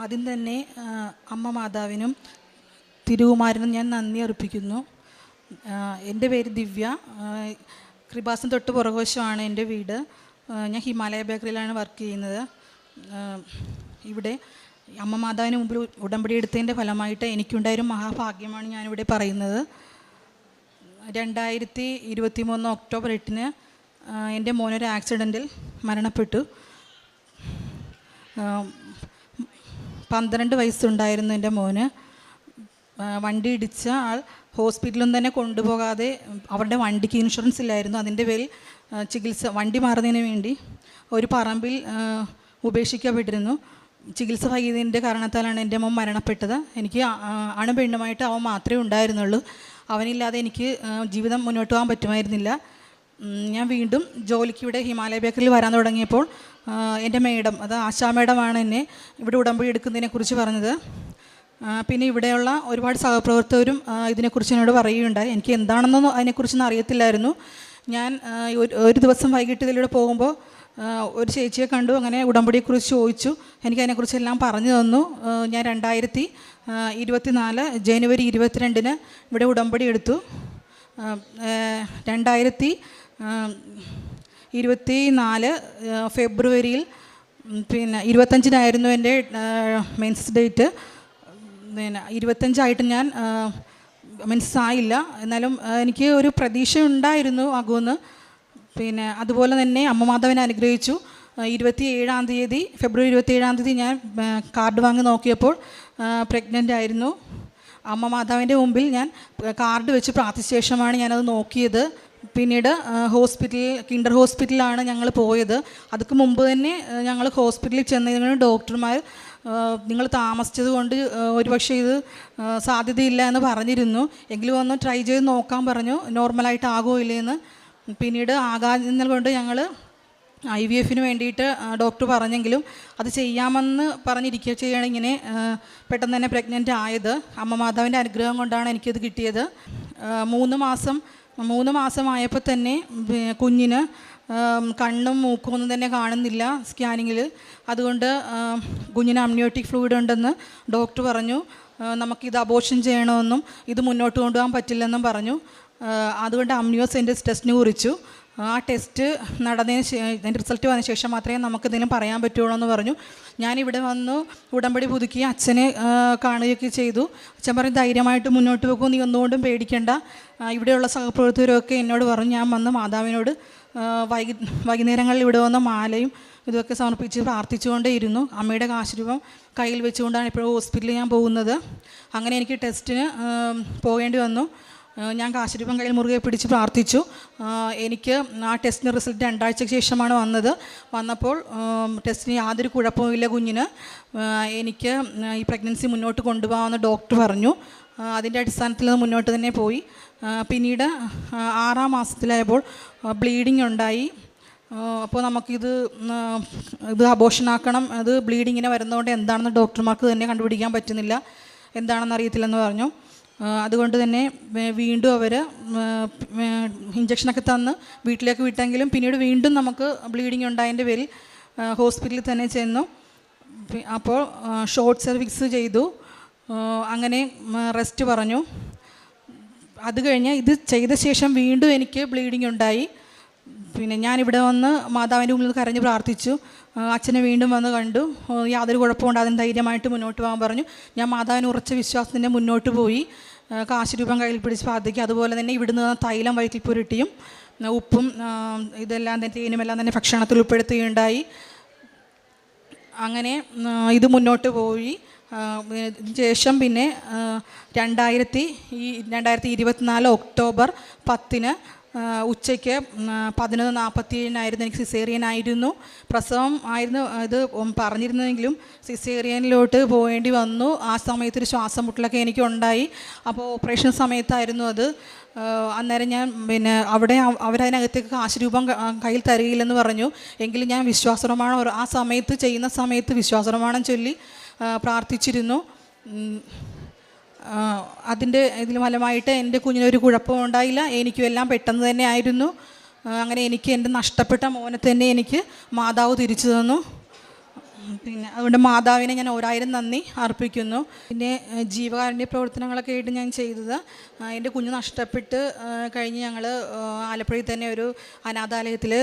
ആദ്യം തന്നെ അമ്മ മാതാവിനും തിരുകുമാരനും ഞാൻ നന്ദി അർപ്പിക്കുന്നു. എൻ്റെ പേര് ദിവ്യ. കൃപാസനം തൊട്ട് പുറകുവശമാണ് എൻ്റെ വീട്. ഞാൻ ഹിമാലയ ബേക്കറിയിലാണ് വർക്ക് ചെയ്യുന്നത്. ഇവിടെ അമ്മ മാതാവിന് മുമ്പിൽ ഉടമ്പടി എടുത്തതിൻ്റെ ഫലമായിട്ട് എനിക്കുണ്ടായൊരു മഹാഭാഗ്യമാണ് ഞാനിവിടെ പറയുന്നത്. 2023 ഒക്ടോബർ 8 എൻ്റെ മോനൊരു ആക്സിഡൻറ്റിൽ മരണപ്പെട്ടു. 12 വയസ്സുണ്ടായിരുന്നു എൻ്റെ മോന്. വണ്ടി ഇടിച്ച ആൾ ഹോസ്പിറ്റലൊന്നും തന്നെ കൊണ്ടുപോകാതെ, അവരുടെ വണ്ടിക്ക് ഇൻഷുറൻസ് ഇല്ലായിരുന്നു. അതിൻ്റെ പേരിൽ വണ്ടി മാറുന്നതിന് വേണ്ടി ഒരു പറമ്പിൽ ഉപേക്ഷിക്കപ്പെട്ടിരുന്നു. ചികിത്സ വൈകിയതിൻ്റെ കാരണത്താലാണ് എൻ്റെ മോൻ മരണപ്പെട്ടത്. എനിക്ക് അണും പെണ്ണുമായിട്ട് അവൻ മാത്രമേ ഉണ്ടായിരുന്നുള്ളൂ. അവനില്ലാതെ എനിക്ക് ജീവിതം മുന്നോട്ട് പോകാൻ പറ്റുമായിരുന്നില്ല. ഞാൻ വീണ്ടും ജോലിക്ക് ഇവിടെ ഹിമാലയ ബേക്കറിയിൽ വരാൻ തുടങ്ങിയപ്പോൾ എൻ്റെ മേഡം, അത് ആശാ മേഡമാണ് എന്നെ ഇവിടെ ഉടമ്പടി എടുക്കുന്നതിനെക്കുറിച്ച് പറഞ്ഞത്. പിന്നെ ഇവിടെയുള്ള ഒരുപാട് സഹപ്രവർത്തകരും ഇതിനെക്കുറിച്ച് എന്നോട് പറയുകയുണ്ടായി. എനിക്ക് എന്താണെന്നൊന്നും അതിനെക്കുറിച്ചൊന്നും അറിയത്തില്ലായിരുന്നു. ഞാൻ ഒരു ദിവസം വൈകിട്ട് ഇതിലൂടെ പോകുമ്പോൾ ഒരു ചേച്ചിയെ കണ്ടു. അങ്ങനെ ഉടമ്പടിയെക്കുറിച്ച് ചോദിച്ചു. എനിക്കതിനെക്കുറിച്ചെല്ലാം പറഞ്ഞു തന്നു. ഞാൻ 2024 ജനുവരി 22 ഇവിടെ ഉടമ്പടി എടുത്തു. 2024 ഫെബ്രുവരിയിൽ 25 എൻ്റെ മെൻസ് ഡേറ്റ്. 25 ഞാൻ മെൻസായില്ല. എന്നാലും എനിക്ക് ഒരു പ്രതീക്ഷ ഉണ്ടായിരുന്നു ആകുമെന്ന്. അതുപോലെ തന്നെ അമ്മ മാതാവിനെ അനുഗ്രഹിച്ചു. 27 ഫെബ്രുവരി 27 ഞാൻ കാർഡ് വാങ്ങി നോക്കിയപ്പോൾ പ്രഗ്നൻ്റ് ആയിരുന്നു. അമ്മ മാതാവിൻ്റെ മുമ്പിൽ ഞാൻ കാർഡ് വെച്ച് പ്രാർത്ഥിച്ച ശേഷമാണ് ഞാനത് നോക്കിയത്. പിന്നീട് കിൻഡർ ഹോസ്പിറ്റലിലാണ് ഞങ്ങൾ പോയത്. അതൊക്കെ മുമ്പ് തന്നെ ഞങ്ങൾ ഹോസ്പിറ്റലിൽ ചെന്നതിന് ഡോക്ടർമാർ നിങ്ങൾ താമസിച്ചത് കൊണ്ട് ഒരുപക്ഷെ ഇത് സാധ്യതയില്ല എന്ന് പറഞ്ഞിരുന്നു. എങ്കിലും ഒന്ന് ട്രൈ ചെയ്ത് നോക്കാൻ പറഞ്ഞു, നോർമലായിട്ട് ആകുമോ ഇല്ലയെന്ന്. പിന്നീട് ആകാതിരുന്നത് കൊണ്ട് ഞങ്ങൾ IVF വേണ്ടിയിട്ട് ഡോക്ടർ പറഞ്ഞെങ്കിലും അത് ചെയ്യാമെന്ന് ചെയ്യണം. ഇങ്ങനെ പെട്ടെന്ന് തന്നെ പ്രഗ്നൻ്റ് ആയത് അമ്മ മാതാവിൻ്റെ അനുഗ്രഹം കൊണ്ടാണ് എനിക്കത് കിട്ടിയത്. 3 മാസമായപ്പോൾ തന്നെ കുഞ്ഞിന് കണ്ണും മൂക്കും ഒന്നും തന്നെ കാണുന്നില്ല സ്കാനിങ്ങിൽ. അതുകൊണ്ട് കുഞ്ഞിന് അമ്നിയോട്ടിക് ഫ്ലൂയിഡ് ഉണ്ടെന്ന് ഡോക്ടർ പറഞ്ഞു. നമുക്കിത് അബോർഷൻ ചെയ്യണമെന്നും ഇത് മുന്നോട്ട് കൊണ്ടുപോകാൻ പറ്റില്ലെന്നും പറഞ്ഞു. അതുകൊണ്ട് അമ്നിയോസെൻറ്റസ് ടെസ്റ്റിന് കുറിച്ചു. ആ ടെസ്റ്റ് അതിൻ്റെ റിസൾട്ട് വന്ന ശേഷം മാത്രമേ നമുക്കെന്തെങ്കിലും പറയാൻ പറ്റുള്ളൂ എന്ന് പറഞ്ഞു. ഞാനിവിടെ വന്നു ഉടമ്പടി പുതുക്കി അച്ഛനെ കാണുകയൊക്കെ ചെയ്തു. അച്ഛൻ പറഞ്ഞ് ധൈര്യമായിട്ട് മുന്നോട്ട് പോകും, നീ ഒന്നുകൊണ്ടും പേടിക്കേണ്ട. ഇവിടെയുള്ള സഹപ്രവർത്തകരൊക്കെ എന്നോട് പറഞ്ഞു. ഞാൻ വന്ന് മാതാവിനോട് വൈകുന്നേരങ്ങളിൽ ഇവിടെ വന്ന് മാലയും ഇതൊക്കെ സമർപ്പിച്ച് പ്രാർത്ഥിച്ചുകൊണ്ടേയിരുന്നു. അമ്മയുടെ കാശുരൂപം കയ്യിൽ വെച്ചുകൊണ്ടാണ് ഇപ്പോഴും ഹോസ്പിറ്റലിൽ ഞാൻ പോകുന്നത്. അങ്ങനെ എനിക്ക് ടെസ്റ്റിന് പോകേണ്ടി വന്നു. ഞാൻ കാശുരൂപം കയ്യിൽ മുറുകെ പിടിച്ച് പ്രാർത്ഥിച്ചു. എനിക്ക് ആ ടെസ്റ്റിൻ്റെ റിസൾട്ട് 2 ആഴ്ചയ്ക്ക് ശേഷമാണ് വന്നപ്പോൾ ടെസ്റ്റിന് യാതൊരു കുഴപ്പവുമില്ല കുഞ്ഞിന്. എനിക്ക് ഈ പ്രഗ്നൻസി മുന്നോട്ട് കൊണ്ടുപോകാമെന്ന് ഡോക്ടർ പറഞ്ഞു. അതിൻ്റെ അടിസ്ഥാനത്തിൽ മുന്നോട്ട് തന്നെ പോയി. പിന്നീട് 6-ാം മാസത്തിലായപ്പോൾ ബ്ലീഡിങ് ഉണ്ടായി. അപ്പോൾ നമുക്കിത് അബോർഷനാക്കണം, അത് ബ്ലീഡിങ്ങിനെ വരുന്നതുകൊണ്ട് എന്താണെന്ന് ഡോക്ടർമാർക്ക് തന്നെ കണ്ടുപിടിക്കാൻ പറ്റുന്നില്ല, എന്താണെന്ന് അറിയത്തില്ലെന്ന് പറഞ്ഞു. അതുകൊണ്ട് തന്നെ വീണ്ടും അവർ ഇഞ്ചക്ഷനൊക്കെ തന്ന് വീട്ടിലേക്ക് വിട്ടെങ്കിലും പിന്നീട് വീണ്ടും നമുക്ക് ബ്ലീഡിങ് ഉണ്ടായതിൻ്റെ പേരിൽ ഹോസ്പിറ്റലിൽ തന്നെ ചെന്നു. അപ്പോൾ ഷോർട്ട് സർവീസ് ചെയ്തു. അങ്ങനെ റെസ്റ്റ് പറഞ്ഞു. അത് കഴിഞ്ഞ് ഇത് ചെയ്ത ശേഷം വീണ്ടും എനിക്ക് ബ്ലീഡിങ് ഉണ്ടായി. ഞാനിവിടെ വന്ന് മാതാവിൻ്റെ മുമ്പിൽ കരഞ്ഞ് പ്രാർത്ഥിച്ചു. അച്ഛനെ വീണ്ടും വന്ന് കണ്ടു. യാതൊരു കുഴപ്പമുണ്ടാകും, ധൈര്യമായിട്ട് മുന്നോട്ട് പോകാൻ പറഞ്ഞു. ഞാൻ മാതാവിന് ഉറച്ച വിശ്വാസത്തിൻ്റെ മുന്നോട്ട് പോയി. കാശുരൂപം കയ്യിൽ പിടിച്ച് പ്രാർത്ഥിക്കുക. അതുപോലെ തന്നെ ഇവിടുന്ന് തൈലം വയറ്റിൽ പുരട്ടിയും ഉപ്പും ഇതെല്ലാം തന്നെ തേനുമെല്ലാം തന്നെ ഭക്ഷണത്തിൽ ഉൾപ്പെടുത്തുകയുണ്ടായി. അങ്ങനെ ഇത് മുന്നോട്ട് പോയി. ശേഷം പിന്നെ 2024 ഒക്ടോബർ 10 ഉച്ചയ്ക്ക് 11:47 എനിക്ക് സിസേറിയൻ ആയിരുന്നു. പ്രസവം ആയിരുന്നു ഇത് പറഞ്ഞിരുന്നെങ്കിലും സിസേറിയനിലോട്ട് പോകേണ്ടി വന്നു. ആ സമയത്തൊരു ശ്വാസം മുട്ടലൊക്കെ എനിക്കുണ്ടായി. അപ്പോൾ ഓപ്പറേഷൻ സമയത്തായിരുന്നു അത്. അന്നേരം ഞാൻ അവരതിനകത്തേക്ക് കാശുരൂപം കയ്യിൽ തരികയില്ലെന്ന് പറഞ്ഞു. എങ്കിലും ഞാൻ വിശ്വാസപ്രമാണം ആ സമയത്ത് ചെയ്യുന്ന സമയത്ത് വിശ്വാസപ്രമാണം ചൊല്ലി പ്രാർത്ഥിച്ചിരുന്നു. അതിൻ്റെ ഇതിൽ ഫലമായിട്ട് എൻ്റെ കുഞ്ഞിനൊരു കുഴപ്പവും ഉണ്ടായില്ല. എനിക്കും എല്ലാം പെട്ടെന്ന് തന്നെ ആയിരുന്നു. അങ്ങനെ എനിക്ക് എൻ്റെ നഷ്ടപ്പെട്ട മോനെ തന്നെ എനിക്ക് മാതാവ് തിരിച്ചു തന്നു. പിന്നെ അതുകൊണ്ട് മാതാവിനെ ഞാൻ 1000 നന്ദി അർപ്പിക്കുന്നു. പിന്നെ ജീവകാരുണ്യ പ്രവർത്തനങ്ങളൊക്കെ ആയിട്ട് ഞാൻ ചെയ്തത്, എൻ്റെ കുഞ്ഞ് നഷ്ടപ്പെട്ട് കഴിഞ്ഞ് ഞങ്ങൾ ആലപ്പുഴയിൽ തന്നെ ഒരു അനാഥാലയത്തിൽ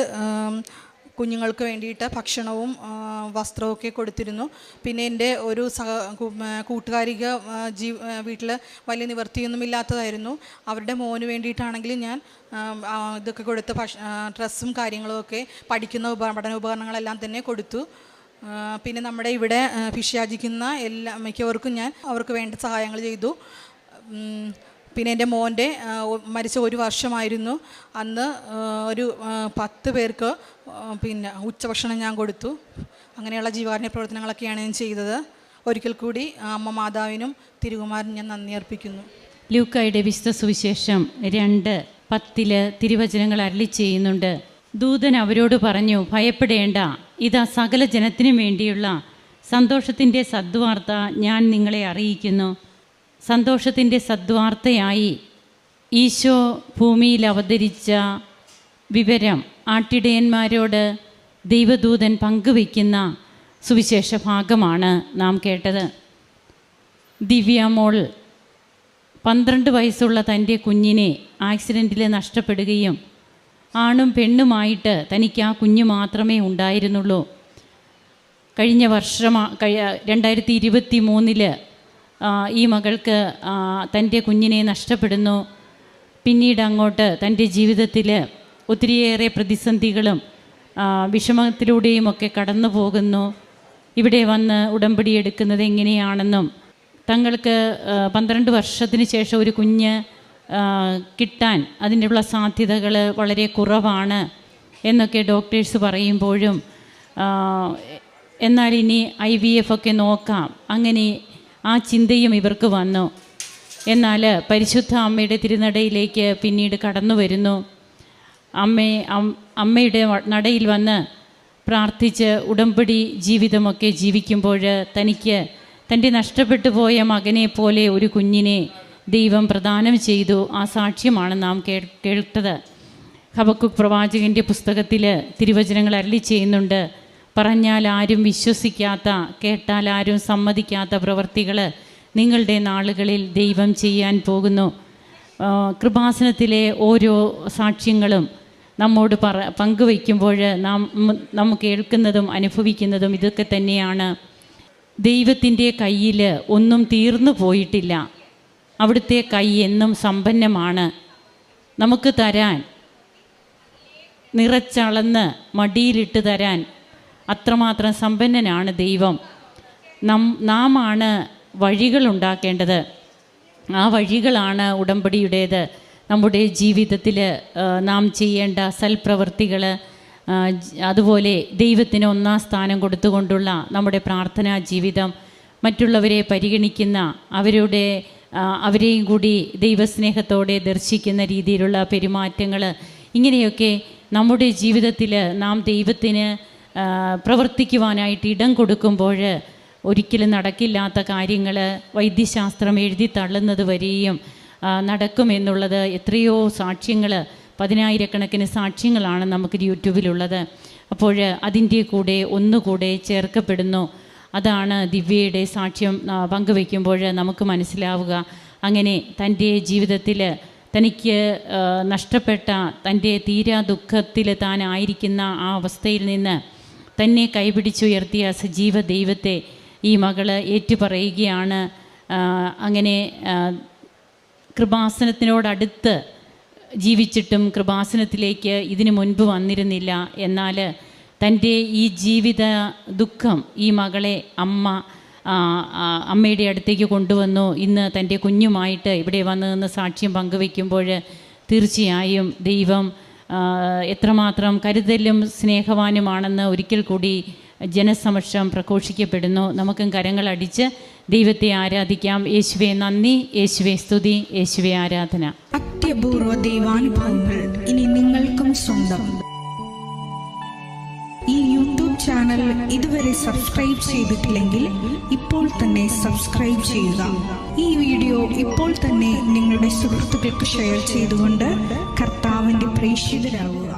കുഞ്ഞുങ്ങൾക്ക് വേണ്ടിയിട്ട് ഭക്ഷണവും വസ്ത്രവും ഒക്കെ കൊടുത്തിരുന്നു. പിന്നെ എൻ്റെ ഒരു കൂട്ടുകാരിക്ക് വീട്ടിൽ വലിയ നിവൃത്തിയൊന്നുമില്ലാത്തതായിരുന്നു. അവരുടെ മോന് വേണ്ടിയിട്ടാണെങ്കിൽ ഞാൻ ഇതൊക്കെ കൊടുത്ത് ഡ്രസ്സും കാര്യങ്ങളുമൊക്കെ പഠിക്കുന്ന പഠന ഉപകരണങ്ങളെല്ലാം തന്നെ കൊടുത്തു. പിന്നെ നമ്മുടെ ഇവിടെ ഭിക്ഷയാചിക്കുന്ന മിക്കവർക്കും ഞാൻ അവർക്ക് വേണ്ട സഹായങ്ങൾ ചെയ്തു. പിന്നെ എൻ്റെ മോൻ്റെ മരിച്ച 1 വർഷമായിരുന്നു. അന്ന് ഒരു 10 പേർക്ക് പിന്നെ ഉച്ചഭക്ഷണം ഞാൻ കൊടുത്തു. അങ്ങനെയുള്ള ജീവകാരുണ്യ പ്രവർത്തനങ്ങളൊക്കെയാണ് ഞാൻ ചെയ്തത്. ഒരിക്കൽ കൂടി അമ്മ മാതാവിനും തിരുകുമാരനും ഞാൻ നന്ദി അർപ്പിക്കുന്നു. ലൂക്കായുടെ വിശുദ്ധ സുവിശേഷം 2:10 തിരുവചനങ്ങൾ അരുളി ചെയ്യുന്നുണ്ട്. ദൂതൻ അവരോട് പറഞ്ഞു, ഭയപ്പെടേണ്ട, ഇതാ സകല ജനത്തിനും വേണ്ടിയുള്ള സന്തോഷത്തിൻ്റെ സദ്വാർത്ത ഞാൻ നിങ്ങളെ അറിയിക്കുന്നു. സന്തോഷത്തിൻ്റെ സദ്വാർത്തയായി ഈശോ ഭൂമിയിൽ അവതരിച്ച വിവരം ആട്ടിടയന്മാരോട് ദൈവദൂതൻ പങ്കുവയ്ക്കുന്ന സുവിശേഷ ഭാഗമാണ് നാം കേട്ടത്. ദിവ്യ മോൾ 12 വയസ്സുള്ള തൻ്റെ കുഞ്ഞിനെ ആക്സിഡൻറ്റിൽ നഷ്ടപ്പെടുകയും ആണും പെണ്ണുമായിട്ട് തനിക്ക് ആ കുഞ്ഞ് മാത്രമേ ഉണ്ടായിരുന്നുള്ളൂ. കഴിഞ്ഞ വർഷം 2023 ഈ മകൾക്ക് തൻ്റെ കുഞ്ഞിനെ നഷ്ടപ്പെടുന്നു. പിന്നീട് അങ്ങോട്ട് തൻ്റെ ജീവിതത്തിൽ ഒത്തിരിയേറെ പ്രതിസന്ധികളും വിഷമത്തിലൂടെയുമൊക്കെ കടന്നു പോകുന്നു. ഇവിടെ വന്ന് ഉടമ്പടി എടുക്കുന്നത് എങ്ങനെയാണെന്നും തങ്ങൾക്ക് 12 വർഷത്തിന് ശേഷം ഒരു കുഞ്ഞ് കിട്ടാൻ അതിനുള്ള സാധ്യതകൾ വളരെ കുറവാണ് എന്നൊക്കെ ഡോക്ടേഴ്സ് പറയുമ്പോഴും എന്നാൽ ഇനി IVF ഒക്കെ നോക്കാം, അങ്ങനെ ആ ചിന്തയും ഇവർക്ക് വന്നു. എന്നാൽ പരിശുദ്ധ അമ്മയുടെ തിരുനടയിലേക്ക് പിന്നീട് കടന്നു വരുന്നു. അമ്മയുടെ നടയിൽ വന്ന് പ്രാർത്ഥിച്ച് ഉടമ്പടി ജീവിതമൊക്കെ ജീവിക്കുമ്പോൾ തനിക്ക് തൻ്റെ നഷ്ടപ്പെട്ടു പോയ മകനെ പോലെ ഒരു കുഞ്ഞിനെ ദൈവം പ്രദാനം ചെയ്തു. ആ സാക്ഷ്യമാണ് നാം കേട്ടത്. ഹബക്കുക്ക് പ്രവാചകൻ്റെ പുസ്തകത്തിൽ തിരുവചനങ്ങൾ അരുളി ചെയ്യുന്നുണ്ട്, പറഞ്ഞാൽ ആരും വിശ്വസിക്കാത്ത, കേട്ടാൽ ആരും സമ്മതിക്കാത്ത പ്രവൃത്തികൾ നിങ്ങളുടെ നാളുകളിൽ ദൈവം ചെയ്യാൻ പോകുന്നു. കൃപാസനത്തിലെ ഓരോ സാക്ഷ്യങ്ങളും നമ്മോട് പങ്കുവയ്ക്കുമ്പോൾ നാം കേൾക്കുന്നതും അനുഭവിക്കുന്നതും ഇതൊക്കെ തന്നെയാണ്. ദൈവത്തിൻ്റെ കയ്യിൽ ഒന്നും തീർന്നു പോയിട്ടില്ല. അവിടുത്തെ കൈ എന്നും സമ്പന്നമാണ്. നമുക്ക് തരാൻ, നിറച്ചളന്ന് മടിയിലിട്ട് തരാൻ അത്രമാത്രം സമ്പന്നനാണ് ദൈവം. നാമാണ് വഴികളുണ്ടാക്കേണ്ടത്. ആ വഴികളാണ് ഉടമ്പടിയുടേത്. നമ്മുടെ ജീവിതത്തിൽ നാം ചെയ്യേണ്ട സൽപ്രവൃത്തികൾ, അതുപോലെ ദൈവത്തിന് 1-ാം സ്ഥാനം കൊടുത്തുകൊണ്ടുള്ള നമ്മുടെ പ്രാർത്ഥനാ ജീവിതം, മറ്റുള്ളവരെ പരിഗണിക്കുന്ന, അവരെയും കൂടി ദൈവസ്നേഹത്തോടെ ദർശിക്കുന്ന രീതിയിലുള്ള പെരുമാറ്റങ്ങൾ, ഇങ്ങനെയൊക്കെ നമ്മുടെ ജീവിതത്തിൽ നാം ദൈവത്തിന് പ്രവർത്തിക്കുവാനായിട്ട് ഇടം കൊടുക്കുമ്പോൾ ഒരിക്കലും നടക്കില്ലാത്ത കാര്യങ്ങൾ വൈദ്യശാസ്ത്രം എഴുതി തള്ളുന്നത് വരെയും നടക്കുമെന്നുള്ളത് എത്രയോ സാക്ഷ്യങ്ങൾ, 10,000-കണക്കിന് സാക്ഷ്യങ്ങളാണ് നമുക്ക് യൂട്യൂബിലുള്ളത്. അപ്പോൾ അതിൻ്റെ കൂടെ ഒന്നുകൂടെ ചേർക്കപ്പെടുന്നു. അതാണ് ദിവ്യയുടെ സാക്ഷ്യം പങ്കുവയ്ക്കുമ്പോൾ നമുക്ക് മനസ്സിലാവുക. അങ്ങനെ തൻ്റെ ജീവിതത്തിൽ തനിക്ക് നഷ്ടപ്പെട്ട, തൻ്റെ തീരാ ദുഃഖത്തിൽ താനായിരിക്കുന്ന ആ അവസ്ഥയിൽ നിന്ന് തന്നെ കൈപിടിച്ചുയർത്തിയ സജീവ ദൈവത്തെ ഈ മകള് ഏറ്റുപറയുകയാണ്. അങ്ങനെ കൃപാസനത്തിനോടടുത്ത് ജീവിച്ചിട്ടും കൃപാസനത്തിലേക്ക് ഇതിനു മുൻപ് വന്നിരുന്നില്ല. എന്നാൽ തൻ്റെ ഈ ജീവിത ദുഃഖം ഈ മകളെ അമ്മയുടെ അടുത്തേക്ക് കൊണ്ടുവന്നു. ഇന്ന് തൻ്റെ കുഞ്ഞുമായിട്ട് ഇവിടെ വന്നു നിന്ന് സാക്ഷ്യം പങ്കുവയ്ക്കുമ്പോൾ തീർച്ചയായും ദൈവം എത്രമാത്രം കരുതലും സ്നേഹവാനുമാണെന്ന് ഒരിക്കൽ കൂടി ജനസമക്ഷം പ്രഘോഷിക്കപ്പെടുന്നു. നമുക്കും കരങ്ങളടിച്ച് ദൈവത്തെ ആരാധിക്കാം. യേശുവേ നന്ദി, യേശുവേ സ്തുതി, യേശുവേ ആരാധന. അത്യപൂർവ ദൈവാനുഭവങ്ങൾ ഇനി നിങ്ങൾക്കും സ്വന്തം. ഈ യൂട്യൂബ് ചാനൽ ഇതുവരെ സബ്സ്ക്രൈബ് ചെയ്തിട്ടില്ലെങ്കിൽ ഇപ്പോൾ തന്നെ സബ്സ്ക്രൈബ് ചെയ്യുക. ഈ വീഡിയോ ഇപ്പോൾ തന്നെ നിങ്ങളുടെ സുഹൃത്തുക്കൾക്ക് ഷെയർ ചെയ്തുകൊണ്ട് കർത്താവിൻ്റെ പ്രേക്ഷിതരാകുക.